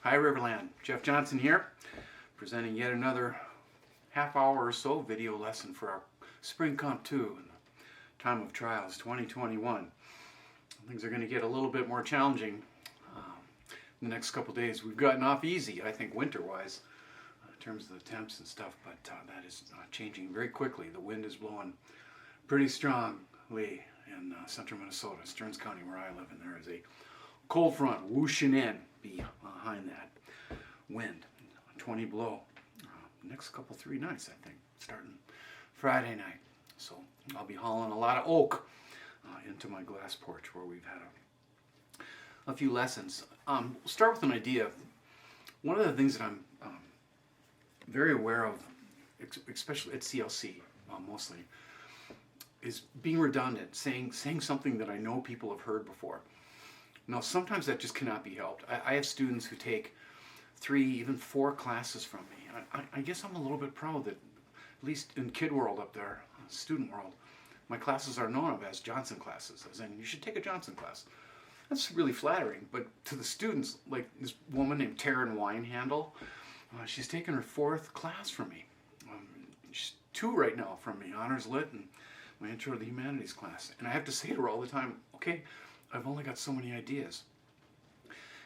Hi Riverland, Jeff Johnson here, presenting yet another half hour or so video lesson for our Spring Comp 2 and the Time of Trials 2021. Things are going to get a little bit more challenging in the next couple days. We've gotten off easy, I think, winter-wise, in terms of the temps and stuff, but that is changing very quickly. The wind is blowing pretty strongly in central Minnesota, Stearns County, where I live, and there is a cold front whooshing in behind that wind, 20 below. Next couple 3 nights, I think, starting Friday night. So I'll be hauling a lot of oak into my glass porch where we've had a few lessons. We'll start with an idea. One of the things that I'm very aware of, especially at CLC mostly, is being redundant, saying something that I know people have heard before. Now, sometimes that just cannot be helped. I have students who take 3, even 4 classes from me. I guess I'm a little bit proud that, at least in kid world up there, student world, my classes are known of as Johnson classes, as in you should take a Johnson class. That's really flattering, but to the students, like this woman named Taryn Winehandle, she's taken her 4th class from me. She's 2 right now from me, Honors Lit and my Intro to the Humanities class. And I have to say to her all the time, okay, I've only got so many ideas.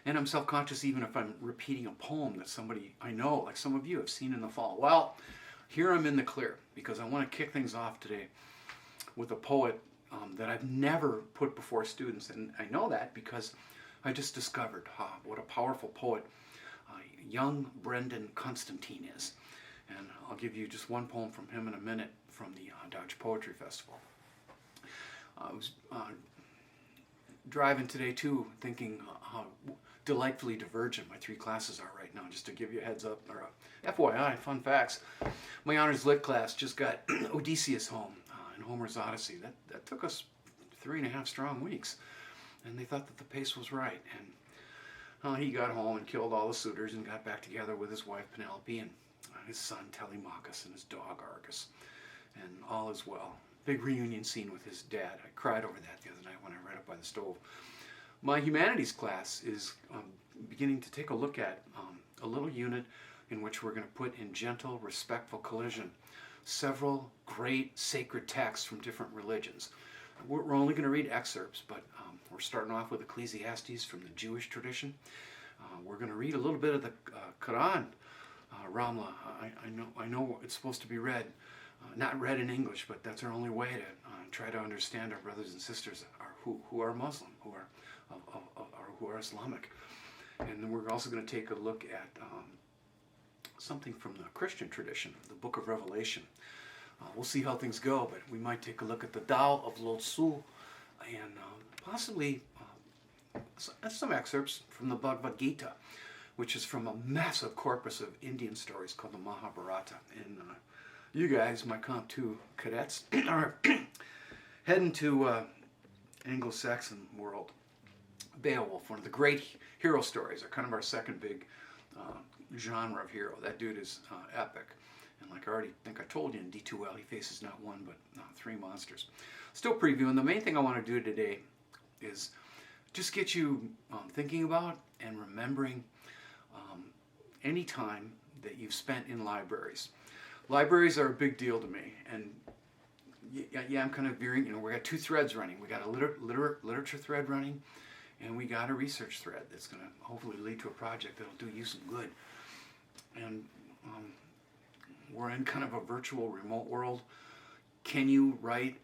And I'm self-conscious even if I'm repeating a poem that somebody I know, like some of you, have seen in the fall. Well, here I'm in the clear because I want to kick things off today with a poet that I've never put before students. And I know that because I just discovered what a powerful poet young Brenden Constantine is. And I'll give you just one poem from him in a minute from the Dodge Poetry Festival. I was driving today too, thinking how delightfully divergent my 3 classes are right now. Just to give you a heads up, or a FYI, fun facts. My Honors Lit class just got Odysseus home in Homer's Odyssey. That took us 3.5 strong weeks, and they thought that the pace was right. And he got home and killed all the suitors and got back together with his wife Penelope and his son Telemachus and his dog Argus, and all is well. Big reunion scene with his dad. I cried over that the other night when I read it by the stove. My humanities class is beginning to take a look at a little unit in which we're going to put in gentle, respectful collision several great sacred texts from different religions. We're only going to read excerpts, but we're starting off with Ecclesiastes from the Jewish tradition. We're going to read a little bit of the Quran, Ramla. I know it's supposed to be read. Not read in English, but that's our only way to try to understand our brothers and sisters who are Muslim, who are Islamic. And then we're also going to take a look at something from the Christian tradition, the Book of Revelation. We'll see how things go, but we might take a look at the Tao of Lao Tzu and possibly some excerpts from the Bhagavad Gita, which is from a massive corpus of Indian stories called the Mahabharata. And you guys, my Comp 2 cadets, are heading to Anglo-Saxon world. Beowulf, one of the great hero stories, are kind of our second big genre of hero. That dude is epic. And like I already think I told you in D2L, he faces not 1 but 3 monsters. Still previewing. The main thing I want to do today is just get you thinking about and remembering any time that you've spent in libraries. Libraries are a big deal to me, and yeah, I'm kind of veering. You know, we got 2 threads running. We got a literature thread running, and we got a research thread that's going to hopefully lead to a project that'll do you some good. And we're in kind of a virtual, remote world. Can you write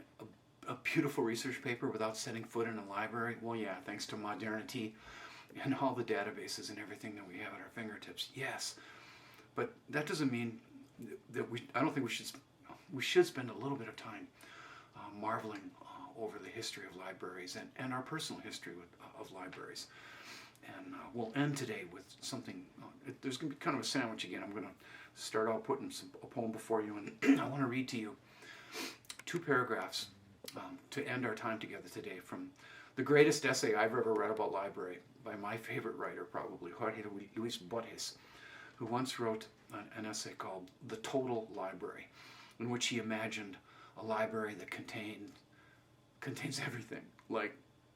a beautiful research paper without setting foot in a library? Well, yeah, thanks to modernity and all the databases and everything that we have at our fingertips. Yes, but that doesn't mean that I don't think we should spend a little bit of time marveling over the history of libraries and our personal history of libraries. And we'll end today with something. There's going to be kind of a sandwich again. I'm going to start out putting a poem before you, and I want to read to you 2 paragraphs to end our time together today from the greatest essay I've ever read about library by my favorite writer, probably, Jorge Luis Borges, who once wrote an essay called The Total Library, in which he imagined a library that contains everything, like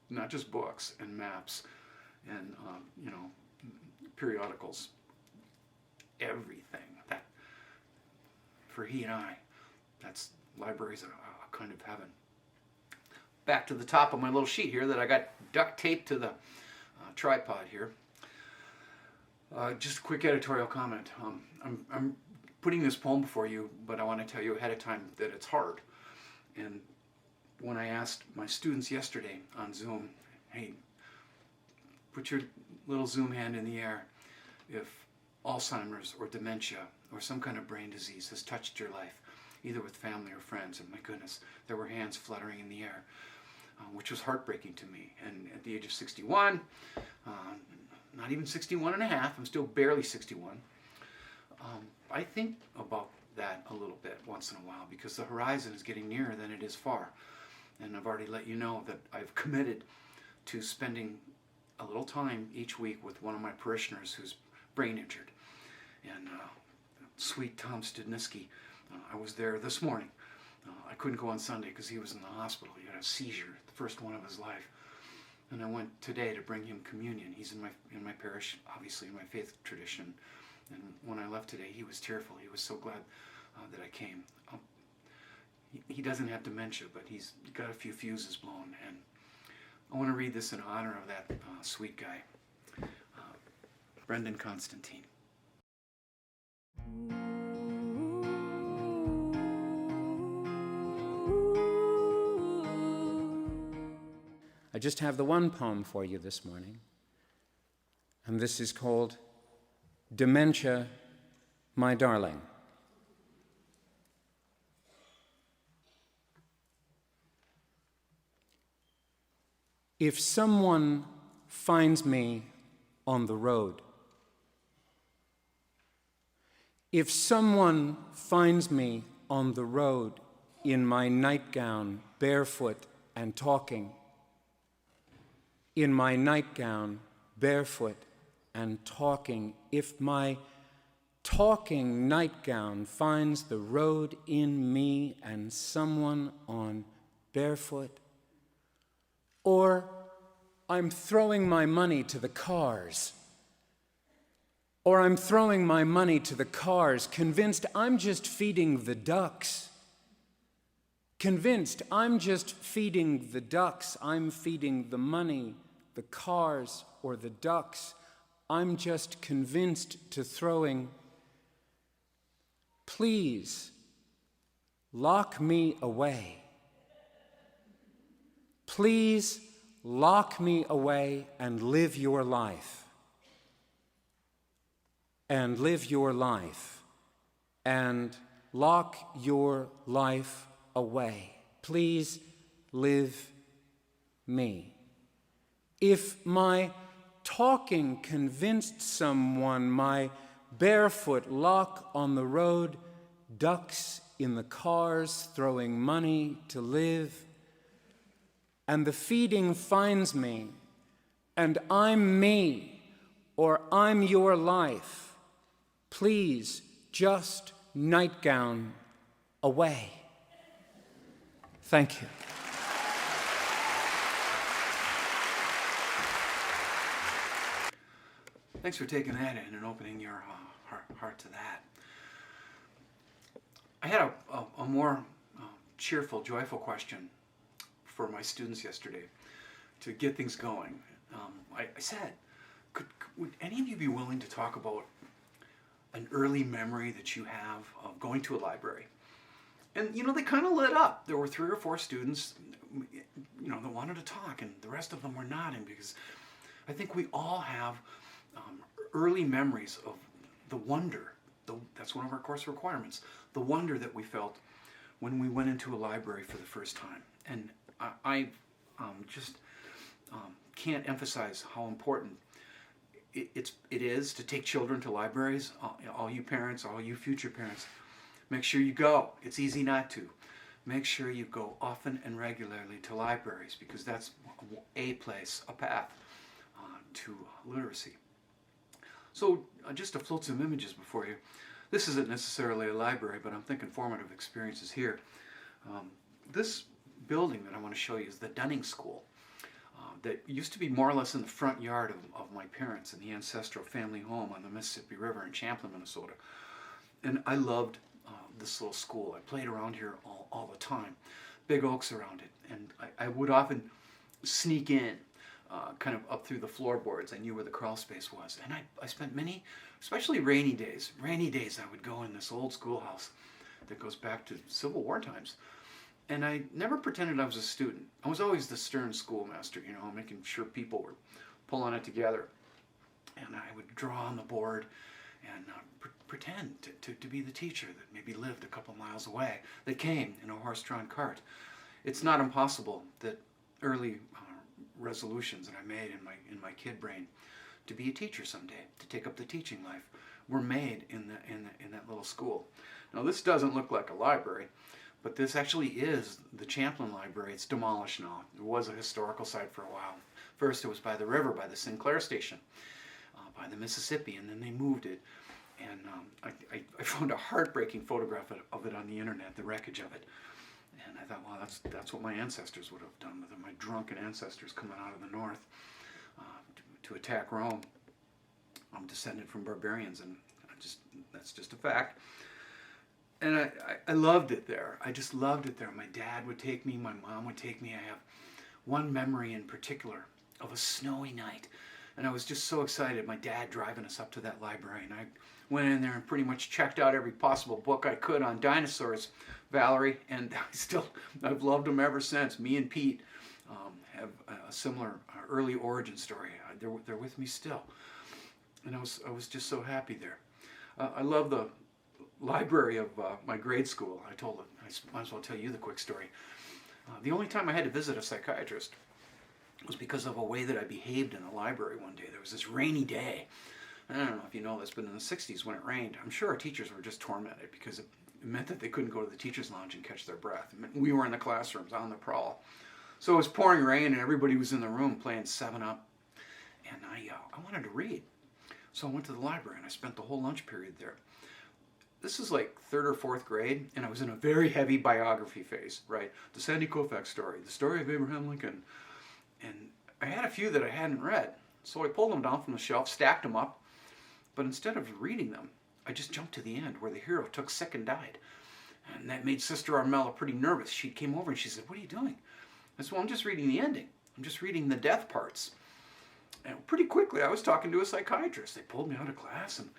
not just books and maps and periodicals, everything. That, for he and I, that's library's a kind of heaven. Back to the top of my little sheet here that I got duct taped to the tripod here. Just a quick editorial comment. I'm putting this poem before you, but I want to tell you ahead of time that it's hard. And when I asked my students yesterday on Zoom, hey, put your little Zoom hand in the air if Alzheimer's or dementia or some kind of brain disease has touched your life, either with family or friends, and my goodness, there were hands fluttering in the air, which was heartbreaking to me. And at the age of 61, not even 61 and a half, I'm still barely 61, I think about that a little bit once in a while, because the horizon is getting nearer than it is far. And I've already let you know that I've committed to spending a little time each week with one of my parishioners who's brain injured. And sweet Tom Studniski, I was there this morning. I couldn't go on Sunday because he was in the hospital. He had a seizure, the first one of his life. And I went today to bring him communion. He's in my parish, obviously in my faith tradition. And when I left today, he was tearful. He was so glad that I came. He doesn't have dementia, but he's got a few fuses blown. And I want to read this in honor of that sweet guy, Brenden Constantine. I just have the one poem for you this morning, and this is called Dementia, My Darling. If someone finds me on the road, if someone finds me on the road in my nightgown, barefoot and talking, in my nightgown, barefoot and talking, if my talking nightgown finds the road in me and someone on barefoot, or I'm throwing my money to the cars, or I'm throwing my money to the cars, convinced I'm just feeding the ducks, convinced I'm just feeding the ducks, I'm feeding the money, the cars, or the ducks, I'm just convinced to throwing. Please, lock me away. Please lock me away and live your life. And live your life. And lock your life away. Please live me. If my talking convinced someone, my barefoot lock on the road, ducks in the cars, throwing money to live, and the feeding finds me, and I'm me, or I'm your life, please just nightgown away. Thank you. Thanks for taking that in and opening your heart to that. I had a more cheerful, joyful question for my students yesterday to get things going. I said, would any of you be willing to talk about an early memory that you have of going to a library? And, they kind of lit up. There were 3 or 4 students, that wanted to talk, and the rest of them were nodding, because I think we all have early memories of the wonder. That's one of our course requirements. The wonder that we felt when we went into a library for the first time. And I just can't emphasize how important it is to take children to libraries. All you parents, all you future parents, make sure you go. It's easy not to. Make sure you go often and regularly to libraries, because that's a place, a path to literacy. So just to float some images before you. This isn't necessarily a library, but I'm thinking formative experiences here. This building that I want to show you is the Dunning School. that used to be more or less in the front yard of my parents in the ancestral family home on the Mississippi River in Champlin, Minnesota. And I loved this little school. I played around here all the time. Big oaks around it. And I would often sneak in kind of up through the floorboards. I knew where the crawl space was. And I spent many, especially rainy days I would go in this old schoolhouse that goes back to Civil War times. And I never pretended I was a student. I was always the stern schoolmaster, making sure people were pulling it together. And I would draw on the board and pretend to be the teacher that maybe lived a couple miles away, that came in a horse-drawn cart. It's not impossible that early resolutions that I made in my kid brain to be a teacher someday, to take up the teaching life, were made in that little school. Now this doesn't look like a library, but this actually is the Champlin Library. It's demolished now. It was a historical site for a while. First it was by the river, by the Sinclair station, by the Mississippi, and then they moved it. And I found a heartbreaking photograph of it on the internet, the wreckage of it. And I thought, well, that's what my ancestors would have done with it, my drunken ancestors coming out of the north to attack Rome. I'm descended from barbarians, and that's just a fact. And I loved it there. I just loved it there. My dad would take me, my mom would take me. I have one memory in particular of a snowy night. And I was just so excited, my dad driving us up to that library. And I went in there and pretty much checked out every possible book I could on dinosaurs, Valerie. And I've loved them ever since. Me and Pete have a similar early origin story. They're with me still. And I was just so happy there. I love the library of my grade school. I might as well tell you the quick story. The only time I had to visit a psychiatrist was because of a way that I behaved in the library one day. There was this rainy day. I don't know if you know this, but in the 60s when it rained, I'm sure our teachers were just tormented because it meant that they couldn't go to the teacher's lounge and catch their breath. It meant we were in the classrooms on the prowl. So it was pouring rain and everybody was in the room playing 7-Up. And I wanted to read. So I went to the library and I spent the whole lunch period there. This is like 3rd or 4th grade, and I was in a very heavy biography phase, right? The Sandy Koufax story, the story of Abraham Lincoln. And I had a few that I hadn't read. So I pulled them down from the shelf, stacked them up. But instead of reading them, I just jumped to the end where the hero took sick and died. And that made Sister Armella pretty nervous. She came over and she said, "What are you doing?" I said, "Well, I'm just reading the ending. I'm just reading the death parts." And pretty quickly, I was talking to a psychiatrist. They pulled me out of class, and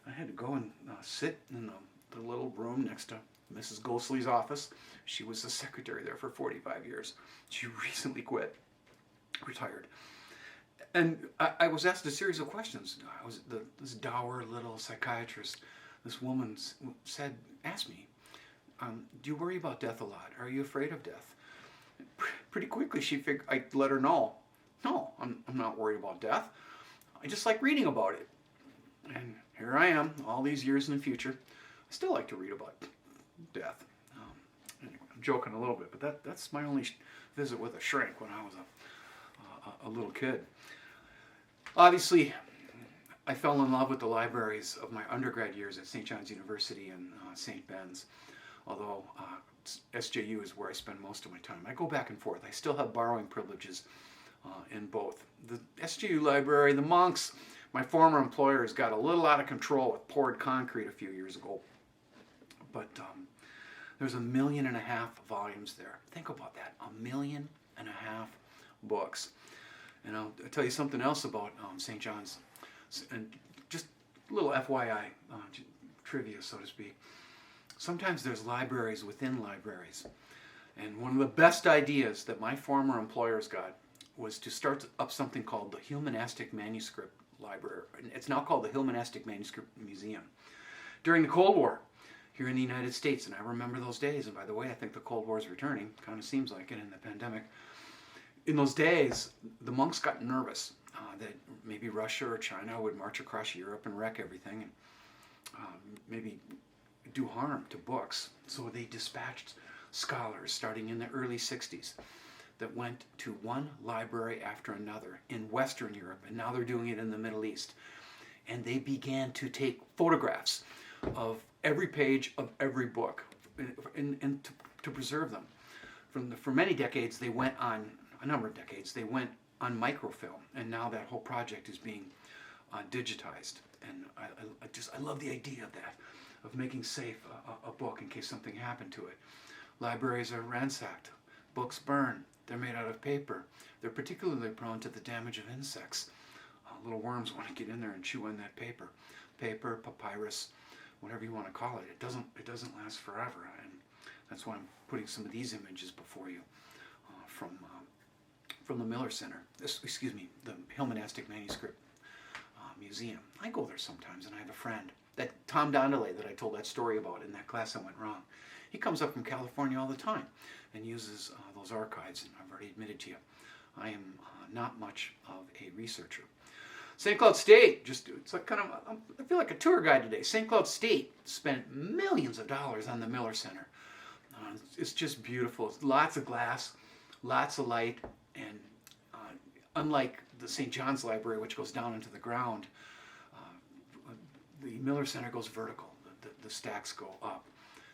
I had to go and sit in the little room next to Mrs. Gosley's office. She was the secretary there for 45 years. She recently quit, retired. And I was asked a series of questions. This dour little psychiatrist, this woman asked me, "Do you worry about death a lot? Are you afraid of death?" Pretty quickly, I let her know, "No, I'm not worried about death. I just like reading about it." And here I am, all these years in the future. I still like to read about death. Anyway, I'm joking a little bit, but that's my only visit with a shrink when I was a little kid. Obviously, I fell in love with the libraries of my undergrad years at St. John's University and St. Ben's, although SJU is where I spend most of my time. I go back and forth. I still have borrowing privileges in both. The SJU library, the monks, my former employers got a little out of control with poured concrete a few years ago. But there's 1.5 million volumes there. Think about that, 1.5 million books. And I'll tell you something else about St. John's, and just a little FYI, trivia, so to speak. Sometimes there's libraries within libraries. And one of the best ideas that my former employers got was to start up something called the Humanistic Manuscript Library. It's now called the Humanistic Manuscript Museum. During the Cold War, here in the United States, and I remember those days, and by the way, I think the Cold War is returning, kind of seems like it in the pandemic. In those days, the monks got nervous that maybe Russia or China would march across Europe and wreck everything and maybe do harm to books. So they dispatched scholars starting in the early 60s that went to one library after another in Western Europe, and now they're doing it in the Middle East. And they began to take photographs of every page of every book and to preserve them. For many decades, they went on, a number of decades, they went on microfilm, and now that whole project is being digitized. And I love the idea of that, of making safe a book in case something happened to it. Libraries are ransacked, books burn, they're made out of paper. They're particularly prone to the damage of insects. Little worms want to get in there and chew on that paper. Paper, papyrus, whatever you want to call it. It doesn't last forever, and that's why I'm putting some of these images before you from the Miller Center. The Hillmonastic Manuscript Museum. I go there sometimes, and I have a friend, that Tom Dondelay that I told that story about in that class I went wrong. He comes up from California all the time and uses those archives, and I've already admitted to you, I am not much of a researcher. St. Cloud State, it's like I feel like a tour guide today. St. Cloud State spent millions of dollars on the Miller Center. It's just beautiful. It's lots of glass, lots of light, and unlike the St. John's Library, which goes down into the ground, the Miller Center goes vertical. The stacks go up.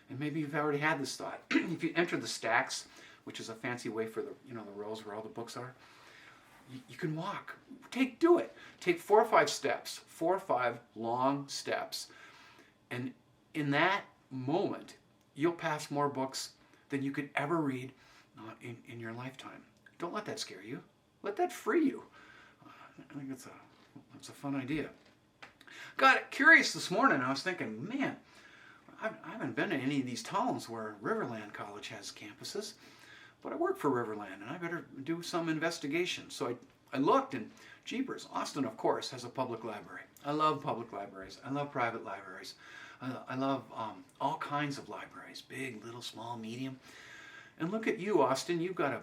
And maybe you've already had this thought. If you enter the stacks, which is a fancy way for the rows where all the books are, you can walk. Do it. Take 4 or 5 steps, 4 or 5 long steps. And in that moment, you'll pass more books than you could ever read in your lifetime. Don't let that scare you. Let that free you. I think it's a fun idea. Got curious this morning. I was thinking, man, I haven't been to any of these towns where Riverland College has campuses, but I work for Riverland, and I better do some investigation. So I looked, and jeepers, Austin, of course, has a public library. I love public libraries. I love private libraries. I love all kinds of libraries, big, little, small, medium. And look at you, Austin. You've got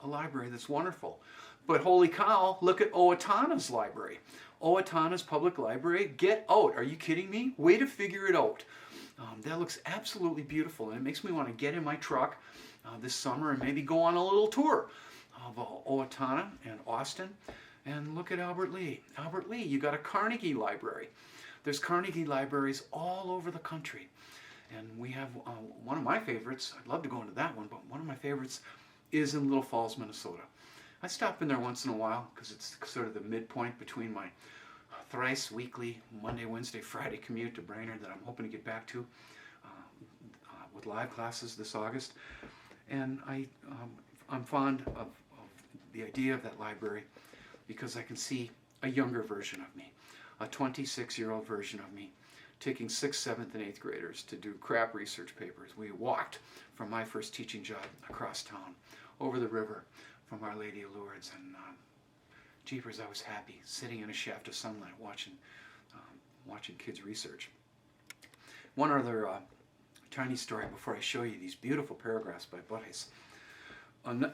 a library that's wonderful. But holy cow, look at Owatonna's library. Owatonna's public library. Get out. Are you kidding me? Way to figure it out. That looks absolutely beautiful, and it makes me want to get in my truck this summer and maybe go on a little tour of Owatonna and Austin. And look at Albert Lee. Albert Lee, you got a Carnegie library. There's Carnegie libraries all over the country. And we have one of my favorites. I'd love to go into that one, but one of my favorites is in Little Falls, Minnesota. I stop in there once in a while because it's sort of the midpoint between my thrice weekly Monday, Wednesday, Friday commute to Brainerd that I'm hoping to get back to with live classes this August. And I'm fond of the idea of that library because I can see a younger version of me, a 26-year-old version of me, taking 6th, 7th, and 8th graders to do crap research papers. We walked from my first teaching job across town, over the river, from Our Lady of Lourdes, and jeepers, I was happy, sitting in a shaft of sunlight watching kids research. One other tiny story before I show you these beautiful paragraphs by Buddies.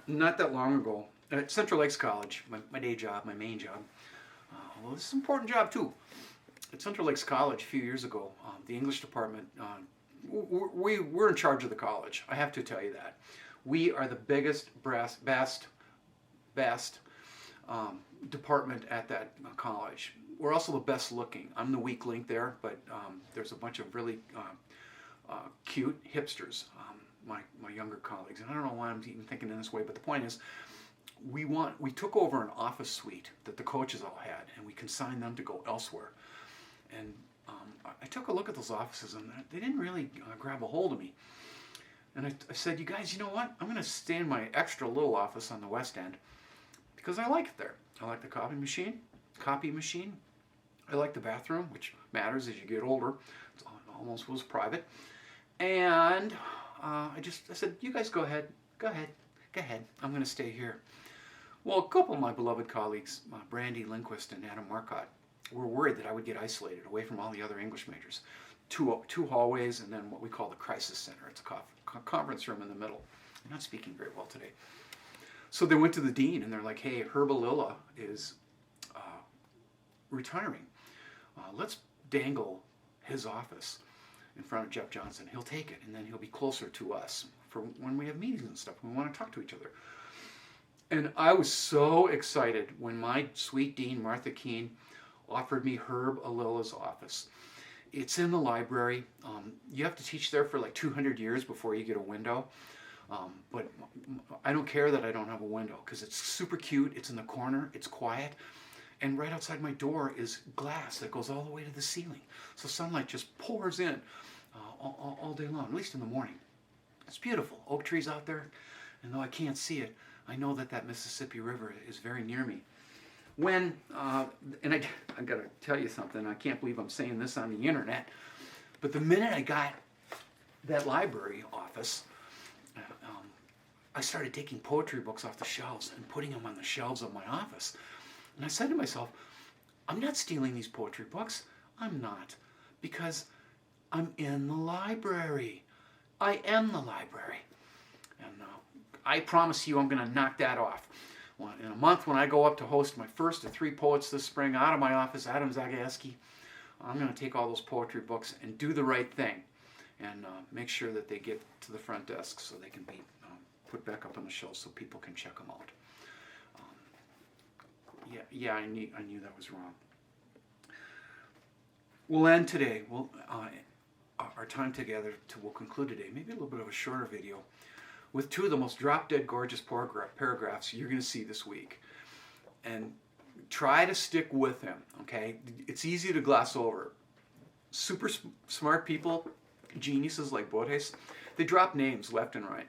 Not that long ago, at Central Lakes College, my day job, my main job, well, this is an important job too. At Central Lakes College a few years ago, the English department, we're in charge of the college. I have to tell you that. We are the biggest, best department at that college. We're also the best looking. I'm the weak link there, but there's a bunch of really cute hipsters, my younger colleagues. And I don't know why I'm even thinking in this way, but the point is, we took over an office suite that the coaches all had, and we consigned them to go elsewhere. And I took a look at those offices, and they didn't really grab a hold of me. And I said, you guys, you know what? I'm going to stay in my extra little office on the west end because I like it there. I like the copy machine. I like the bathroom, which matters as you get older. It almost was private. And I said, you guys go ahead. I'm going to stay here. Well, a couple of my beloved colleagues, Brenden Lindquist and Adam Marcotte, were worried that I would get isolated away from all the other English majors. Two hallways and then what we call the crisis center. It's a conference room in the middle. I'm not speaking very well today. So they went to the dean and they're like, hey, Herb Alila is retiring. Let's dangle his office in front of Jeff Johnson. He'll take it and then he'll be closer to us for when we have meetings and stuff. We want to talk to each other. And I was so excited when my sweet dean, Martha Keene, offered me Herb Alila's office. It's in the library. You have to teach there for like 200 years before you get a window. But I don't care that I don't have a window because it's super cute. It's in the corner. It's quiet. And right outside my door is glass that goes all the way to the ceiling. So sunlight just pours in all day long, at least in the morning. It's beautiful. Oak trees out there. And though I can't see it, I know that that Mississippi River is very near me. When, and I got to tell you something. I can't believe I'm saying this on the internet. But the minute I got that library office, I started taking poetry books off the shelves and putting them on the shelves of my office. And I said to myself, I'm not stealing these poetry books. I'm not. Because I'm in the library. I am the library. And I promise you I'm going to knock that off. In a month when I go up to host my first of 3 poets this spring out of my office, Adam Zagajewski, I'm going to take all those poetry books and do the right thing. And make sure that they get to the front desk so they can be put back up on the shelves so people can check them out. I knew that was wrong. We'll end today. Our time together we'll conclude today. Maybe a little bit of a shorter video with 2 of the most drop-dead gorgeous paragraphs you're going to see this week. And try to stick with them, okay? It's easy to gloss over. Super smart people, geniuses like Borges, they drop names left and right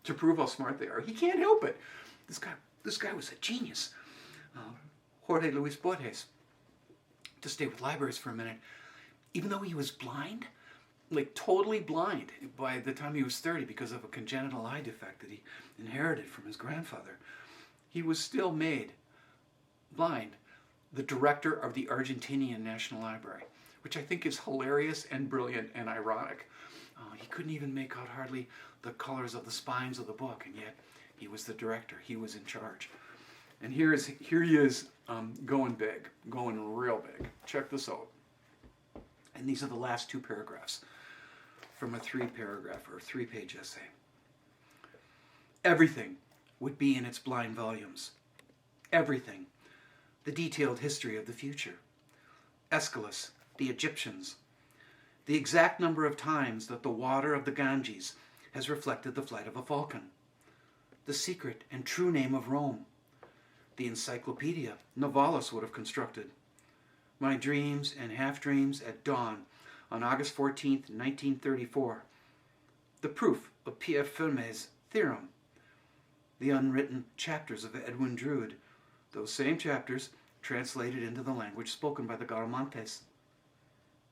to prove how smart they are. He can't help it. This guy was a genius. Jorge Luis Borges. To stay with libraries for a minute, even though he was blind, like totally blind by the time he was 30 because of a congenital eye defect that he inherited from his grandfather, he was still made blind the director of the Argentinian National Library, which I think is hilarious and brilliant and ironic. He couldn't even make out hardly the colors of the spines of the book, and yet he was the director. He was in charge. And here he is going big, going real big. Check this out. And these are the last 2 paragraphs from a 3-paragraph or 3-page essay. Everything would be in its blind volumes. Everything. The detailed history of the future. Aeschylus, the Egyptians. The exact number of times that the water of the Ganges has reflected the flight of a falcon. The secret and true name of Rome. The encyclopedia Novalis would have constructed. My dreams and half-dreams at dawn on August 14th, 1934. The proof of Pierre Fermat's theorem. The unwritten chapters of Edwin Drood, those same chapters translated into the language spoken by the Garamantes.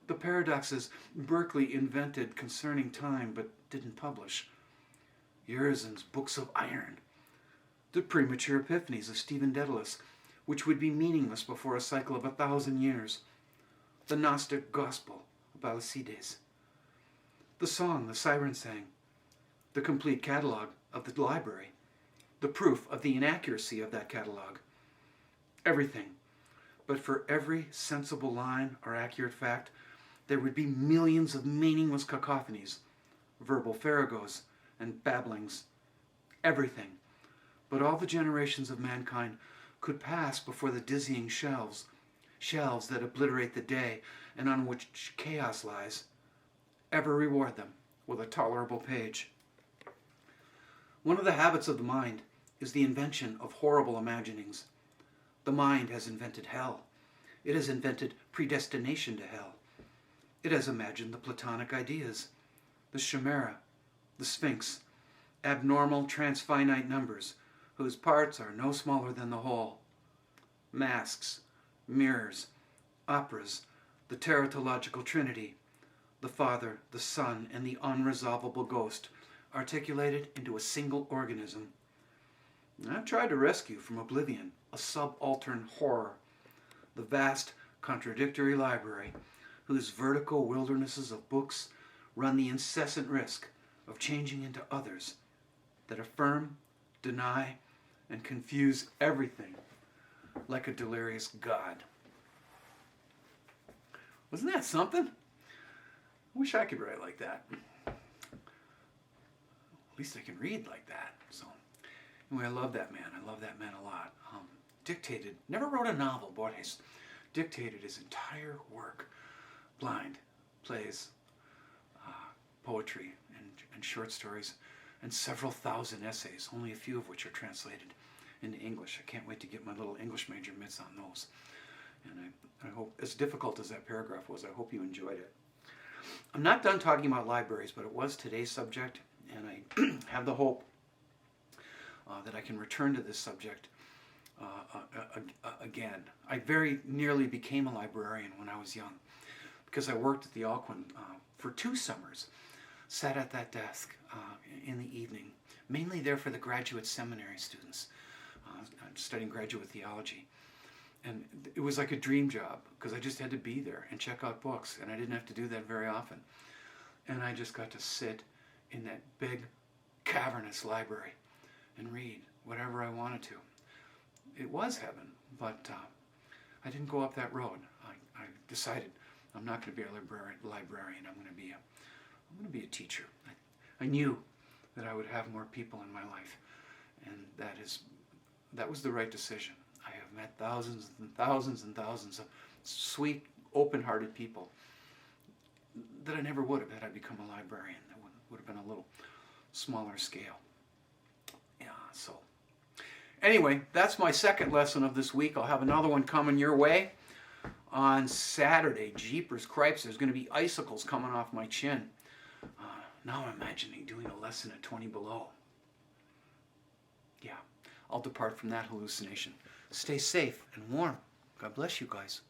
The paradoxes Berkeley invented concerning time but didn't publish. Urizen's books of iron. The premature epiphanies of Stephen Dedalus, which would be meaningless before a cycle of 1,000 years. The Gnostic Gospel of Alcides. The song the siren sang. The complete catalog of the library. The proof of the inaccuracy of that catalog. Everything. But for every sensible line or accurate fact, there would be millions of meaningless cacophonies, verbal farragos, and babblings. Everything. But all the generations of mankind could pass before the dizzying shelves that obliterate the day and on which chaos lies, ever reward them with a tolerable page. One of the habits of the mind is the invention of horrible imaginings. The mind has invented hell. It has invented predestination to hell. It has imagined the Platonic ideas, the chimera, the sphinx, abnormal transfinite numbers, whose parts are no smaller than the whole. Masks, mirrors, operas, the teratological trinity, the Father, the Son, and the unresolvable ghost, articulated into a single organism. I've tried to rescue from oblivion a subaltern horror, the vast contradictory library, whose vertical wildernesses of books run the incessant risk of changing into others that affirm, deny, and confuse everything like a delirious god. Wasn't that something? I wish I could write like that. At least I can read like that. So, anyway, I love that man. I love that man a lot. Dictated, never wrote a novel, Borges. Dictated his entire work. Blind, plays, poetry, and short stories and several thousand essays, only a few of which are translated into English. I can't wait to get my little English major mitts on those. And I hope, as difficult as that paragraph was, I hope you enjoyed it. I'm not done talking about libraries, but it was today's subject, and I have the hope that I can return to this subject again. I very nearly became a librarian when I was young, because I worked at the Alcuin for 2 summers, sat at that desk in the evening, mainly there for the graduate seminary students, studying graduate theology. And it was like a dream job, because I just had to be there and check out books, and I didn't have to do that very often. And I just got to sit in that big, cavernous library and read whatever I wanted to. It was heaven, but I didn't go up that road. I decided I'm not going to be a librarian. I'm going to be a teacher. I knew that I would have more people in my life, and that was the right decision. I have met thousands and thousands and thousands of sweet, open-hearted people that I never would have had I become a librarian. That would have been a little smaller scale. Yeah, so anyway, that's my second lesson of this week. I'll have another one coming your way on Saturday. Jeepers cripes, there's going to be icicles coming off my chin. Now I'm imagining doing a lesson at 20 below. Yeah, I'll depart from that hallucination. Stay safe and warm. God bless you guys.